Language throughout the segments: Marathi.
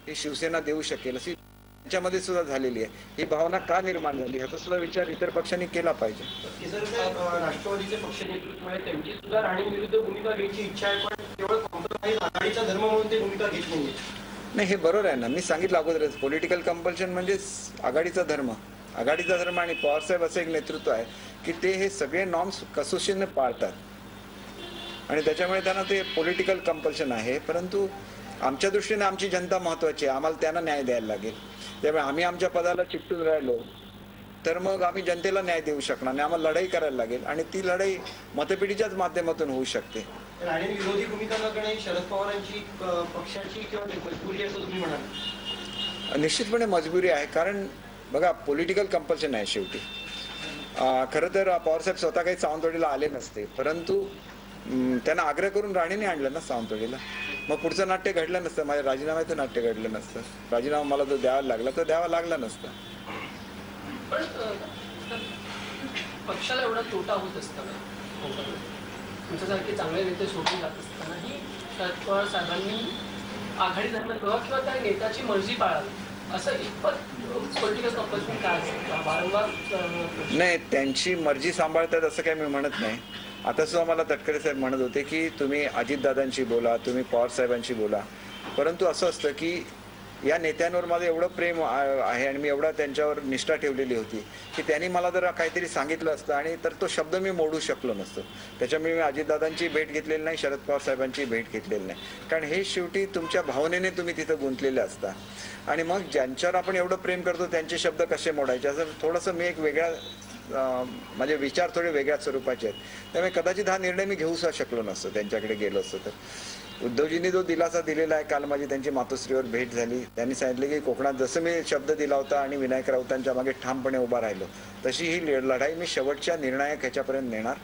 ही शिवसेना देऊ शकेल अशी त्यांच्यामध्ये सुद्धा झालेली आहे. ही भावना का निर्माण झाली याचा सुद्धा विचार इतर पक्षांनी केला पाहिजे. राष्ट्रवादीचे पक्ष नेतृत्व आहे त्यांची सुद्धा राणेंविरुद्ध भूमिका घ्यायची इच्छा आहे, पण केवळ कॉम्प्रोमाइज आघाडीचा धर्म म्हणून ते भूमिका घेत नाहीये. नाही, हे बरोबर आहे ना. मी सांगितलं अगोदरच, पॉलिटिकल कंपल्शन म्हणजे आघाडीचा धर्म. आघाडीचा धर्म आणि पवारसाहेब असं एक नेतृत्व आहे की ते हे सगळे नॉर्म्स कसोशीने पाळतात आणि त्याच्यामुळे त्यांना ते पॉलिटिकल कंपल्शन आहे. परंतु आमच्या दृष्टीने आमची जनता महत्वाची आहे, आम्हाला त्यांना न्याय द्यायला लागेल. त्यामुळे आम्ही आमच्या पदाला चिकटून राहिलो तर मग आम्ही जनतेला न्याय देऊ शकणार नाही. आम्हाला लढाई करायला लागेल आणि ती लढाई मतपेढीच्याच माध्यमातून होऊ शकते. राणे विरोधी भूमिका न करणे शरद पवारांची पक्षाची किंवा मजबुरी असं तुम्ही म्हणाल? निश्चितपणे मजबुरी आहे, कारण बघा पॉलिटिकल कंपल्शन आहे शेवटी. खरं तर पवारसाहेब स्वतः काही सावंतवाडीला आले नसते, परंतु त्यांना आग्रह करून राणेने आणलं ना सावंतवाडीला. मग पुढचं नाट्य घडलं नसतं, माझ्या राजीनाम्याचं नाट्य घडलं नसतं. राजीनामा मला जो द्यावा लागला तो द्यावा लागला नसता. पण पक्षाला एवढा तोटा होत असताना, तुमच्यासारखे चांगले नेते सोडून जात असतानाही शरद पवार साहेबांनी आघाडी धर्म किंवा त्या नेत्याची मर्जी पाळावी असं इतपत पॉलिटिकल कंपल्शन काय असतं वारंवार? नाही, त्यांची मर्जी सांभाळतात असं काही मी म्हणत नाही. आता सुद्धा मला तटकरे साहेब म्हणत होते की तुम्ही अजितदादांशी बोला, तुम्ही पवार साहेबांशी बोला. परंतु असं असतं की या नेत्यांवर माझं एवढं प्रेम आहे आणि मी एवढा त्यांच्यावर निष्ठा ठेवलेली होती की त्यांनी मला जर काहीतरी सांगितलं असतं आणि तर तो शब्द मी मोडू शकलो नसतो. त्याच्यामुळे मी अजितदादांची भेट घेतलेली नाही, शरद पवार साहेबांची भेट घेतलेली नाही. कारण हे शेवटी तुमच्या भावनेने तुम्ही तिथं गुंतलेले असता आणि मग ज्यांच्यावर आपण एवढं प्रेम करतो त्यांचे शब्द कसे मोडायचे असं थोडंसं मी एक वेगळ्या माझे विचार थोडे वेगळ्या स्वरूपाचे आहेत. त्यामुळे कदाचित हा निर्णय मी घेऊ शकलो नसतो त्यांच्याकडे गेलो असतो तर. उद्धवजींनी जो दिलासा दिलेला आहे, काल माझी त्यांची मातोश्रीवर भेट झाली, त्यांनी सांगितले की कोकणात जसं मी शब्द दिला होता आणि विनायक राऊतांच्या मागे ठामपणे उभा राहिलो तशी ही लढाई मी शेवटच्या निर्णायक ह्याच्यापर्यंत नेणार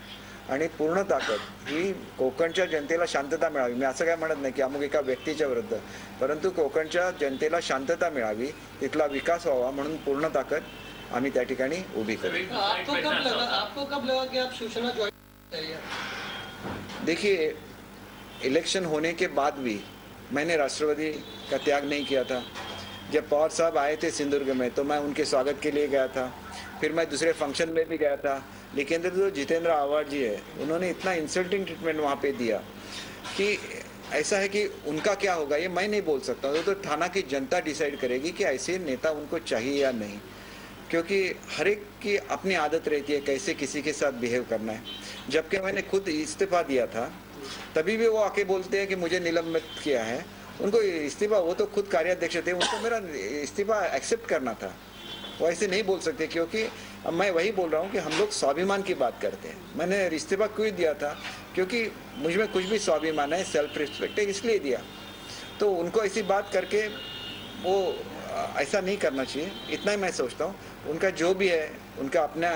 आणि पूर्ण ताकद ही कोकणच्या जनतेला शांतता मिळावी. मी असं काय म्हणत नाही की अमुक एका व्यक्तीच्या विरुद्ध, परंतु कोकणच्या जनतेला शांतता मिळावी, तिथला विकास व्हावा म्हणून पूर्ण ताकद आम्ही त्या ठिकाणी उभी करू. आपको कब लगा कि आप शिवसेना ज्वाइन? देखिए, इलेक्शन होने के बाद भी मैंने राष्ट्रवादी का त्याग नहीं किया था. जब पवार साहब आए थे सिंधुदुर्ग में तो मैं उनके स्वागत के लिए गया था, फिर मैं दूसरे फंक्शन में भी गया था. लेकिन जो जितेंद्र आव्हाड जी है उन्होंने इतना इंसल्टिंग ट्रीटमेंट वहाँ पे दिया कि ऐसा है कि उनका क्या होगा ये मैं नहीं बोल सकता हूँ. तो थाना की जनता डिसाइड करेगी कि ऐसे नेता उनको चाहिए या नहीं, क्योंकि हर एक की अपनी आदत रहती है कैसे किसी के साथ बिहेव करना है. जबकि मैंने खुद इस्तीफा दिया था तभी भी वो आके बोलते हैं कि मुझे निलंबित किया है. उनको इस्तीफा, वो तो खुद कार्याध्यक्ष थे, उनको मेरा इस्तीफा एक्सेप्ट करना था. वो ऐसे नहीं बोल सकते, क्योंकि अब मैं वही बोल रहा हूँ कि हम लोग स्वाभिमान की बात करते हैं. मैंने इस्तीफा क्यों दिया था? क्योंकि मुझ में कुछ भी स्वाभिमान है, सेल्फ रिस्पेक्ट है, इसलिए दिया. तो उनको ऐसी बात करके वो ऐसा नहीं करना चाहिए, इतना ही मैं सोचता हूँ. उनका जो भी है उनका अपना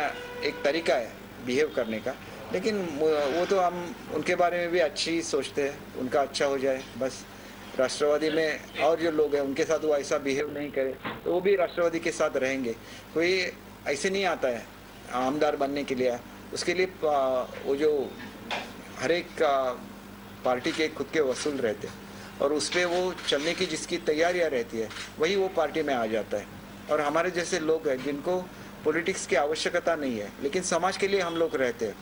एक तरीका है बिहेव करने का, लेकिन वो तो हम उनके बारे में भी अच्छी सोचते हैं, उनका अच्छा हो जाए बस. राष्ट्रवादी में और जो लोग हैं उनके साथ वो ऐसा बिहेव नहीं करे तो वो भी राष्ट्रवादी के साथ रहेंगे. कोई ऐसे नहीं आता है आमदार बनने के लिए, उसके लिए वो जो हर एक पार्टी के खुद के वसूल रहते हैं और उस पर वो चलने की जिसकी तैयारियां रहती है वही वो पार्टी में आ जाता है. और हमारे जैसे लोग हैं जिनको पॉलिटिक्स की आवश्यकता नहीं है लेकिन समाज के लिए हम लोग रहते हैं,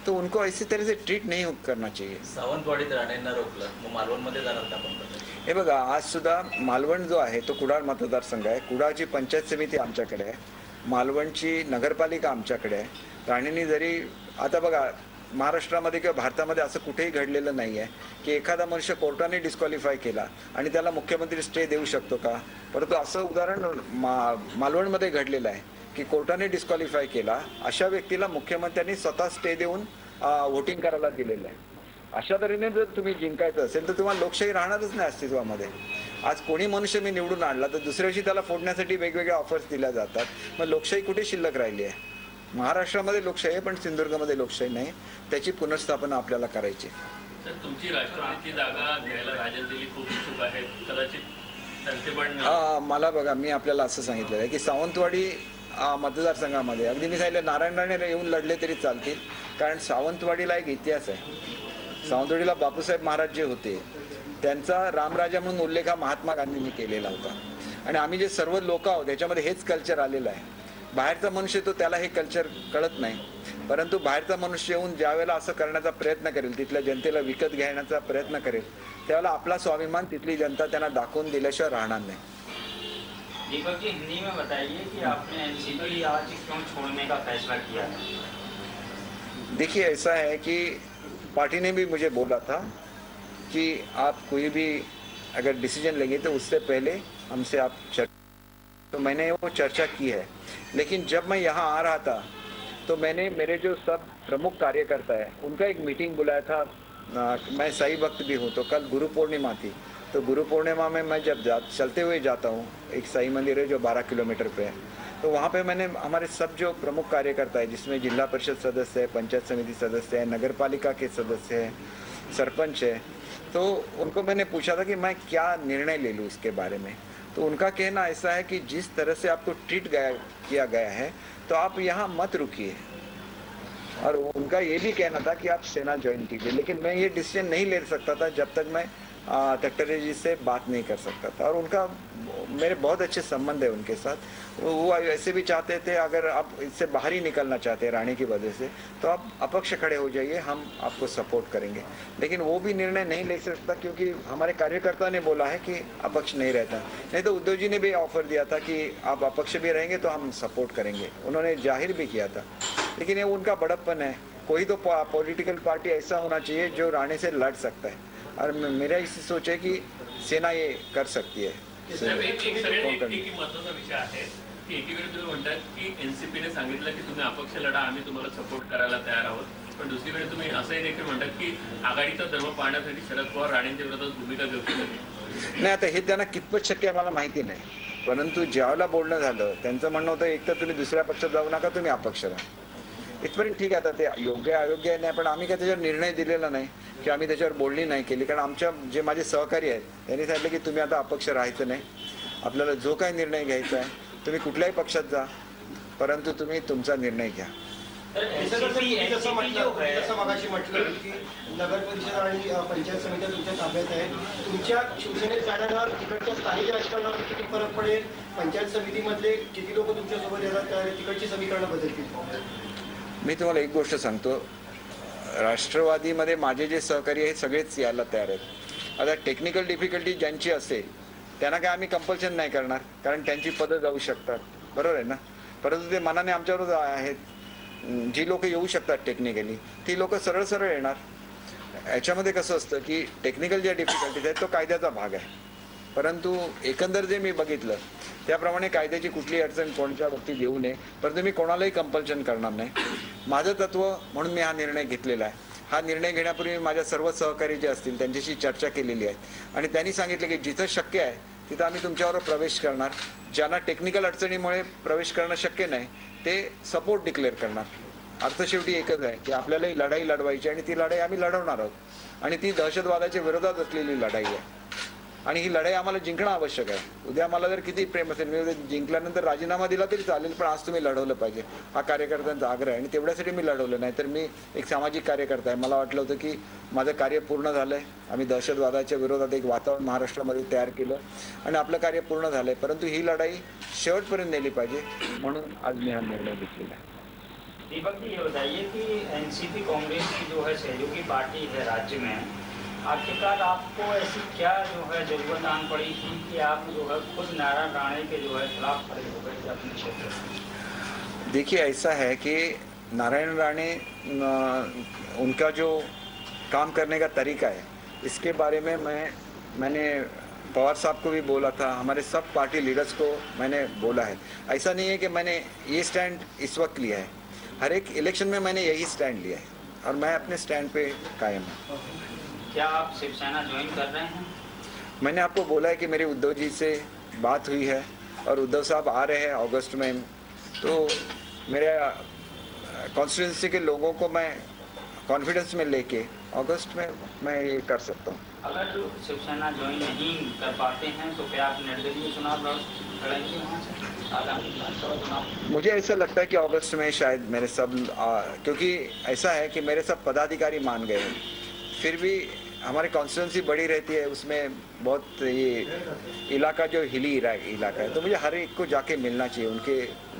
तो उनको ऐसी तरह से ट्रीट नहीं करना चाहिए. सावंतवाडीत राणेंना रोखलं, मग मालवणमध्ये जाणार का आपण? हे बघा, आज सुद्धा मालवण जो आहे तो कुडाळ मतदारसंघ आहे. कुडाळची पंचायत समिती आमच्याकडे आहे, मालवणची नगरपालिका आमच्याकडे आहे. राणेंनी जरी, आता बघा महाराष्ट्रामध्ये किंवा भारतामध्ये असं कुठेही घडलेलं नाही आहे की एखादा मनुष्य कोर्टाने डिस्क्वालिफाय केला आणि त्याला मुख्यमंत्री स्टे देऊ शकतो का. परंतु असं उदाहरण मालवणमध्ये घडलेलं आहे की कोर्टाने डिस्क्वालिफाय केला, अशा व्यक्तीला मुख्यमंत्र्यांनी स्वतः स्टे देऊन वोटिंग करायला दिलेलं आहे. अशा तऱ्हेने जर तुम्ही जिंकायचं असेल तर तुम्हाला लोकशाही राहणारच नाही अस्तित्वामध्ये. आज कोणी मनुष्य मी निवडून आणला तर दुसऱ्या दिवशी त्याला फोडण्यासाठी वेगवेगळ्या ऑफर्स दिल्या जातात. मग लोकशाही कुठे शिल्लक राहिली आहे? महाराष्ट्रामध्ये लोकशाही आहे पण सिंधुदुर्गमध्ये लोकशाही नाही. त्याची पुनर्स्थापना आपल्याला करायची. तुमची राष्ट्रवादीची जागा घ्यायला राजन दिली खूप उत्सुक आहे, कदाचित त्यांचे पण. मला बघा, मी आपल्याला असं सांगितलेलं आहे की सावंतवाडी मतदारसंघामध्ये अगदी मी सांगितलं नारायण राणे येऊन लढले तरी चालतील, कारण सावंतवाडीला एक इतिहास आहे. सावंतवाडीला बापूसाहेब महाराज जे होते त्यांचा रामराजा म्हणून उल्लेख हा महात्मा गांधींनी केलेला होता. आणि आम्ही जे सर्व लोक आहोत त्याच्यामध्ये हेच कल्चर आलेलं आहे. बाहेरचा मनुष्य तो त्याला हे कल्चर कळत नाही, परंतु बाहेरचा मनुष्य येऊन ज्या वेळेला असं करण्याचा प्रयत्न करेल, तिथल्या जनतेला विकत घेण्याचा प्रयत्न करेल, त्यावेळेला आपला स्वाभिमान तिथली जनता त्यांना दाखवून दिल्याशिवाय राहणार नाही. दीपक जी, हिंदी में बताइए कि आपने एनसीपी आज क्यों छोड़ने का फैसला किया है? देखिए, ऐसा है कि पार्टी ने भी मुझे बोला था कि आप कोई भी अगर डिसीजन लेंगे तो उससे पहले हमसे आप तो मैंने वो चर्चा की है. लेकिन जब मैं यहाँ आ रहा था तो मैंने मेरे जो सब प्रमुख कार्यकर्ता है उनका एक मीटिंग बुलाया था. मैं साई भक्त भी हूँ, तो कल गुरु पूर्णिमा थी, तो गुरु पूर्णिमा में मैं जब चलते हुए जाता हूँ, एक साई मंदिर है जो 12 किलोमीटर पे है, तो वहाँ पे मैंने हमारे सब जो प्रमुख कार्यकर्ता है, जिसमें जिला परिषद सदस्य है, पंचायत समिति सदस्य है, नगर पालिका के सदस्य है, सरपंच है, तो उनको मैंने पूछा था कि मैं क्या निर्णय ले लूँ इसके बारे में. तो उनका कहना ऐसा है कि जिस तरह से आपको किया गया है तो आप यहाँ मत रुकिए. और उनका ये भी कहना था कि आप सेना ज्वाइन कीजिए. लेकिन मैं ये डिसीजन नहीं ले सकता था जब तक मैं तटकरे जी से बात नहीं कर सकता था. और उनका मेरे बहुत अच्छे संबंध है उनके साथ. वो ऐसे भी चाहते थे अगर आप इससे बाहर ही निकलना चाहते हैं रानी की वजह से, तो आप अपक्ष खड़े हो जाइए, हम आपको सपोर्ट करेंगे. लेकिन वो भी निर्णय नहीं ले सकता क्योंकि हमारे कार्यकर्ता ने बोला है कि अपक्ष नहीं रहता. नहीं तो उद्धव जी ने भी ऑफर दिया था कि आप अपक्ष भी रहेंगे तो हम सपोर्ट करेंगे, उन्होंने जाहिर भी किया था. लेकिन ये उनका बड़प्पन है. कोई तो पॉलिटिकल पार्टी ऐसा होना चाहिए जो राणे से लड़ सकता है, और मेरा इसी सोच है कि सेना ये कर सकती है. एक महत्वाचा विषय आहे की एकीकडे तुम्ही म्हणतात की एनसीपीने सांगितलं की तुम्ही अपक्ष लढा, आम्ही तुम्हाला सपोर्ट करायला तयार आहोत, पण दुसरीकडे तुम्ही असंही देखील म्हणतात की आघाडीचा धर्म पाळण्यासाठी शरद पवार राणेंच्या विरोधात भूमिका घेऊ शकतात. नाही, आता हे त्यांना कितपत शक्य आहे मला माहिती नाही, परंतु ज्यावेळेला बोलणं झालं त्यांचं म्हणणं होतं एक तर तुम्ही दुसऱ्या पक्षात जाऊ नका, तुम्ही अपक्ष राहा. इथपर्यंत ठीक आहे. आता ते योग्य अयोग्य नाही, पण आम्ही काय त्याच्यावर निर्णय दिलेला नाही की आम्ही त्याच्यावर बोलणी नाही केली. कारण आमच्या जे माझे सहकारी आहेत त्यांनी सांगितलं की तुम्ही आता अपक्ष राहायचं नाही, आपल्याला जो काही निर्णय घ्यायचा आहे तुम्ही कुठल्याही पक्षात जा, परंतु तुम्ही तुमचा निर्णय घ्या. जसं मगाशी म्हटलं की नगर परिषद आणि पंचायत समित्या तुमच्या ताब्यात आहे, तुमच्या शिवसेनेत जाण्यावर तिकडच्या स्थानिक राजकारणावर किती फरक पडेल, पंचायत समितीमधले किती लोक तुमच्यासोबत येतात, तिकडची समीकरणं बदलतील? मी तुम्हाला एक गोष्ट सांगतो, राष्ट्रवादीमध्ये माझे जे सहकारी आहेत सगळेच यायला तयार आहेत. आता टेक्निकल डिफिकल्टी ज्यांची असेल त्यांना काय आम्ही कंपल्शन नाही करणार, कारण त्यांची पदं जाऊ शकतात, बरोबर आहे ना. परंतु ते मनाने आमच्यावर आहेत. जी लोक येऊ शकतात टेक्निकली ती लोक सरळ सरळ येणार. याच्यामध्ये कसं असतं की टेक्निकल ज्या डिफिकल्टीज आहेत तो कायद्याचा भाग आहे, परंतु एकंदर जे मी बघितलं त्याप्रमाणे कायद्याची कुठली अडचण कोणत्या बाबतीत येऊ नये, परंतु मी कोणालाही कंपल्शन करणार नाही. माझं तत्व म्हणून मी हा निर्णय घेतलेला आहे. हा निर्णय घेण्यापूर्वी माझ्या सर्व सहकारी जे असतील त्यांच्याशी चर्चा केलेली आहे आणि त्यांनी सांगितलं की जिथं शक्य आहे तिथं आम्ही तुमच्याबरोबर प्रवेश करणार. ज्यांना टेक्निकल अडचणीमुळे प्रवेश करणं शक्य नाही ते सपोर्ट डिक्लेअर करणार. अर्थ शेवटी एकच आहे की आपल्याला ही लढाई लढवायची आणि ती लढाई आम्ही लढवणार आहोत आणि ती दहशतवादाच्या विरोधात असलेली लढाई आहे आणि ही लढाई आम्हाला जिंकणं आवश्यक आहे. उद्या मला जर किती प्रेम असेल, मी जिंकल्यानंतर राजीनामा दिला तरी चालेल, पण आज तुम्ही लढवलं पाहिजे हा कार्यकर्त्यांचा आग्रह आहे आणि तेवढ्यासाठी मी लढवलं. नाही तर मी एक सामाजिक कार्यकर्ता आहे, मला वाटलं होतं की माझं कार्य पूर्ण झालं आहे. आम्ही दहशतवादाच्या विरोधात एक वातावरण महाराष्ट्रामध्ये तयार केलं आणि आपलं कार्य पूर्ण झालं आहे, परंतु ही लढाई शेवटपर्यंत नेली पाहिजे म्हणून आज मी हा निर्णय घेतलेला आहे. दीपक जी, ये बताइए कि एनसीपी कांग्रेस की जो है सहयोगी पार्टी है राज्य में, आखिरकार आपको ऐसी क्या जो है जरूरत आन पड़ी थी कि आप जो है खुद नारायण राणे के जो है खिलाफ खड़े हो गए अपने क्षेत्र में? देखिए, ऐसा है कि नारायण राणे उनका जो काम करने का तरीका है इसके बारे में मैंने पवार साहब को भी बोला था, हमारे सब पार्टी लीडर्स को मैंने बोला है. ऐसा नहीं है कि मैंने ये स्टैंड इस वक्त लिया है, हर एक इलेक्शन में मैंने यही स्टैंड लिया है और मैं अपने स्टैंड पे कायम हूँ. क्या आप शिवसेना ज्वाइन कर रहे हैं? मैंने आपको बोला है कि मेरी उद्धव जी से बात हुई है और उद्धव साहब आ रहे हैं अगस्त में, तो मेरे कॉन्स्टिट्यूंसी के लोगों को मैं कॉन्फिडेंस में लेके अगस्त में मैं ये कर सकता हूँ. अगर शिवसेना ज्वाइन नहीं कर पाते हैं तो क्या आप निर्दलीय चुनाव लड़ेंगे वहाँ से आगामी विधानसभा चुनाव? मुझे ऐसा लगता है कि अगस्त में शायद मेरे सब क्योंकि ऐसा है कि मेरे सब पदाधिकारी मान गए हैं, फिर भी हमारी कॉन्स्टिट्यूंसी बड़ी रहती है, उसमें बहुत ये इलाका जो हिली इलाका है, तो मुझे हर एक को जाके मिलना चाहिए, उनके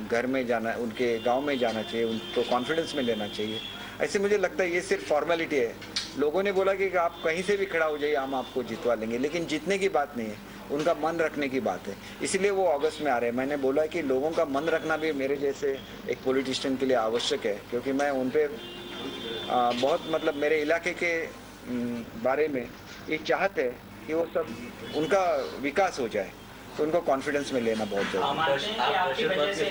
घर में जाना, उनके गांव में जाना चाहिए, उनको कॉन्फिडेंस में लेना चाहिए। ऐसे मुझे लगता है ये सिर्फ फॉर्मेलिटी है। लोगों ने बोला कि आप कहीं से भी खड़ा हो जाइए, हम आपको जितवा लेंगे, लेकिन जीतने की बात नहीं है, उनका मन रखने की बात है। इसलिए वो अगस्त में आ रहे हैं। मैंने बोला कि लोगों का मन रखना भी मेरे जैसे एक पॉलिटिशियन के लिए आवश्यक है, क्योंकि मैं उन पर बहुत मतलब मेरे इलाके के बारे में ये चाहत है कि वो सब उनका विकास हो जाए, तो उनको कॉन्फिडेंस में लेना बहुत जरूरी है।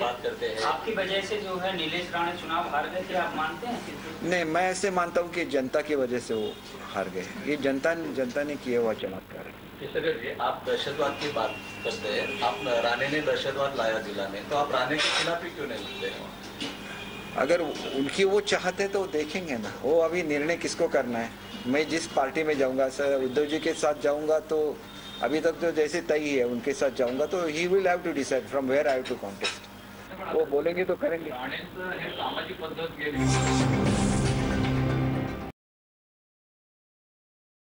आपकी वजह से जो है नीलेश राणे चुनाव हार गए थे, आप मानते हैं? नहीं, मैं ऐसे मानता हूँ कि जनता की वजह से वो हार गए। ये जनता ने किया हुआ चमत्कार है। आप दहशतवाद की बात करते हैं, आप राणे ने दहशतवाद लाया जिला में, तो आप राणे के खिलाफ ही क्यों नहीं बोलते? अगर उनकी वो चाहते तो देखेंगे ना, वो अभी निर्णय किसको करना है। मैं जिस पार्टी में जाऊंगा, सर उद्धव जी के साथ जाऊंगा, तो अभी तक तो जैसे तय ही है, उनके साथ जाऊंगा, तो he will have to decide from where I have to contest. वो बोलेंगे तो करेंगे।